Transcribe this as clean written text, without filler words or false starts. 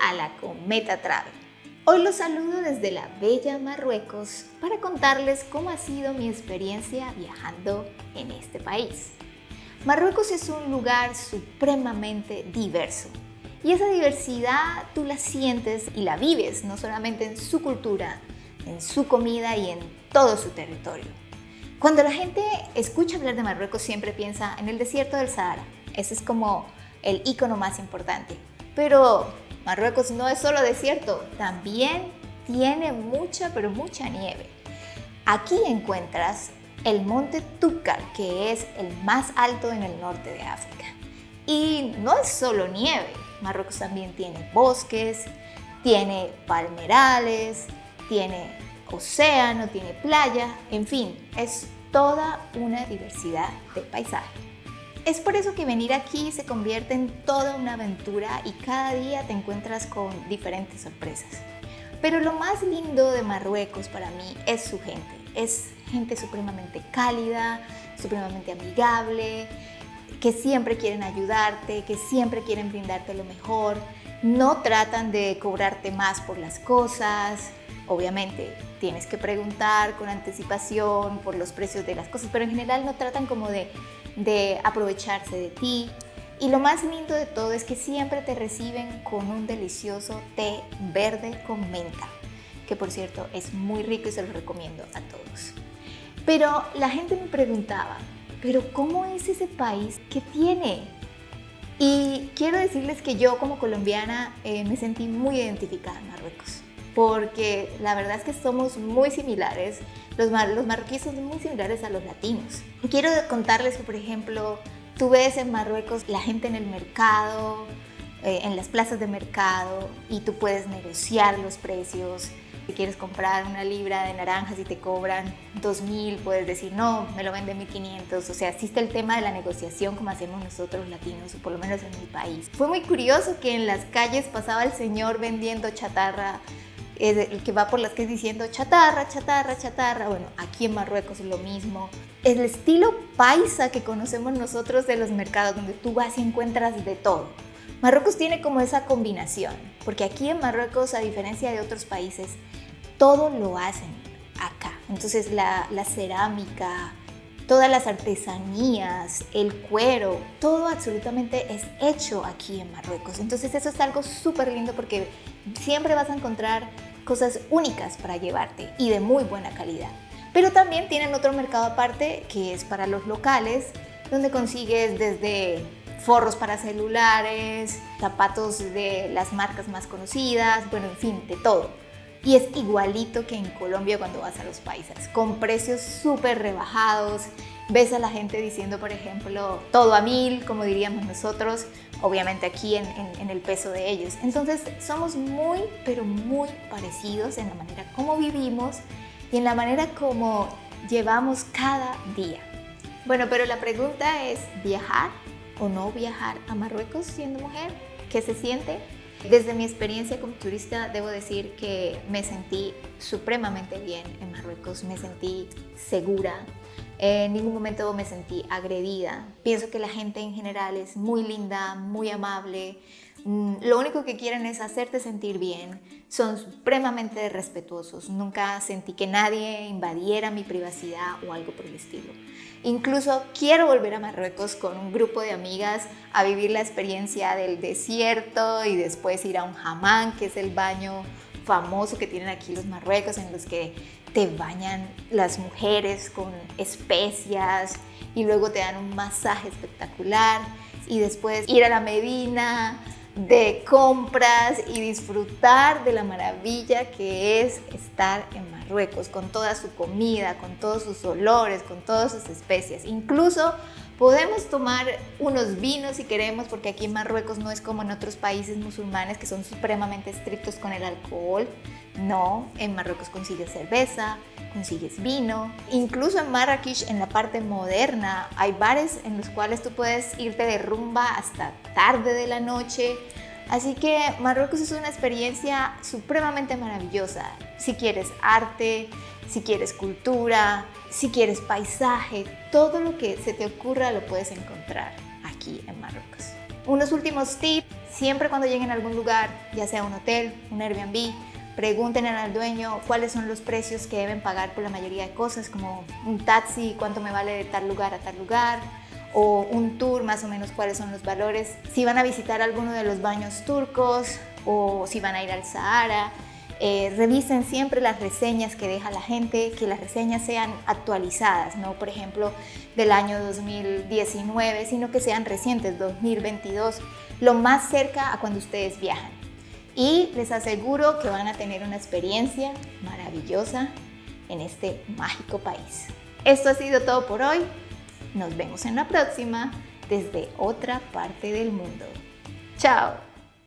a la Cometa Travel. Hoy los saludo desde la bella Marruecos para contarles cómo ha sido mi experiencia viajando en este país. Marruecos es un lugar supremamente diverso y esa diversidad tú la sientes y la vives no solamente en su cultura, en su comida y en todo su territorio. Cuando la gente escucha hablar de Marruecos siempre piensa en el desierto del Sahara. Ese es como el icono más importante. Pero Marruecos no es solo desierto, también tiene mucha, pero mucha nieve. Aquí encuentras el monte Toubkal, que es el más alto en el norte de África. Y no es solo nieve, Marruecos también tiene bosques, tiene palmerales, tiene océano, tiene playa, en fin, es toda una diversidad de paisaje. Es por eso que venir aquí se convierte en toda una aventura y cada día te encuentras con diferentes sorpresas. Pero lo más lindo de Marruecos para mí es su gente. Es gente supremamente cálida, supremamente amigable, que siempre quieren ayudarte, que siempre quieren brindarte lo mejor. No tratan de cobrarte más por las cosas. Obviamente tienes que preguntar con anticipación por los precios de las cosas, pero en general no tratan como de aprovecharse de ti. Y lo más lindo de todo es que siempre te reciben con un delicioso té verde con menta, que por cierto es muy rico y se lo recomiendo a todos. Pero la gente me preguntaba, ¿pero cómo es ese país? ¿Qué tiene? Y quiero decirles que yo como colombiana me sentí muy identificada en Marruecos, porque la verdad es que somos muy similares, los marroquíes son muy similares a los latinos. Quiero contarles que, por ejemplo, tú ves en Marruecos la gente en el mercado, en las plazas de mercado, y tú puedes negociar los precios. Si quieres comprar una libra de naranjas y te cobran 2.000, puedes decir, no, me lo venden 1.500. O sea, existe el tema de la negociación como hacemos nosotros latinos, o por lo menos en mi país. Fue muy curioso que en las calles pasaba el señor vendiendo chatarra, el que va por las calles diciendo chatarra, chatarra, chatarra. Bueno, aquí en Marruecos es lo mismo. El estilo paisa que conocemos nosotros de los mercados, donde tú vas y encuentras de todo. Marruecos tiene como esa combinación, porque aquí en Marruecos, a diferencia de otros países, todo lo hacen acá. Entonces la cerámica, todas las artesanías, el cuero, todo absolutamente es hecho aquí en Marruecos. Entonces eso es algo súper lindo porque siempre vas a encontrar cosas únicas para llevarte y de muy buena calidad. Pero también tienen otro mercado aparte que es para los locales, donde consigues desde forros para celulares, zapatos de las marcas más conocidas, bueno, en fin, de todo. Y es igualito que en Colombia cuando vas a los paisas, con precios súper rebajados. Ves a la gente diciendo, por ejemplo, todo a 1.000, como diríamos nosotros, obviamente aquí en el peso de ellos. Entonces somos muy, pero muy parecidos en la manera como vivimos y en la manera como llevamos cada día. Bueno, pero la pregunta es, ¿viajar o no viajar a Marruecos siendo mujer? ¿Qué se siente? Desde mi experiencia como turista debo decir que me sentí supremamente bien en Marruecos, me sentí segura, en ningún momento me sentí agredida. Pienso que la gente en general es muy linda, muy amable, lo único que quieren es hacerte sentir bien, son supremamente respetuosos, nunca sentí que nadie invadiera mi privacidad o algo por el estilo. Incluso quiero volver a Marruecos con un grupo de amigas a vivir la experiencia del desierto y después ir a un hammam, que es el baño famoso que tienen aquí los marruecos, en los que te bañan las mujeres con especias y luego te dan un masaje espectacular, y después ir a la Medina de compras y disfrutar de la maravilla que es estar en Marruecos, con toda su comida, con todos sus olores, con todas sus especias. Incluso podemos tomar unos vinos si queremos, porque aquí en Marruecos no es como en otros países musulmanes que son supremamente estrictos con el alcohol. No, en Marruecos consigues cerveza, consigues vino. Incluso en Marrakech, en la parte moderna, hay bares en los cuales tú puedes irte de rumba hasta tarde de la noche. Así que Marruecos es una experiencia supremamente maravillosa. Si quieres arte, si quieres cultura, si quieres paisaje, todo lo que se te ocurra lo puedes encontrar aquí en Marruecos. Unos últimos tips: Siempre cuando lleguen a algún lugar, ya sea un hotel, un Airbnb, pregunten al dueño cuáles son los precios que deben pagar por la mayoría de cosas, como un taxi, cuánto me vale de tal lugar a tal lugar, o un tour, más o menos cuáles son los valores, si van a visitar alguno de los baños turcos o si van a ir al Sahara. Revisen siempre las reseñas que deja la gente, que las reseñas sean actualizadas, no por ejemplo del año 2019, sino que sean recientes, 2022, lo más cerca a cuando ustedes viajan. Y les aseguro que van a tener una experiencia maravillosa en este mágico país. Esto ha sido todo por hoy. Nos vemos en la próxima desde otra parte del mundo. ¡Chao!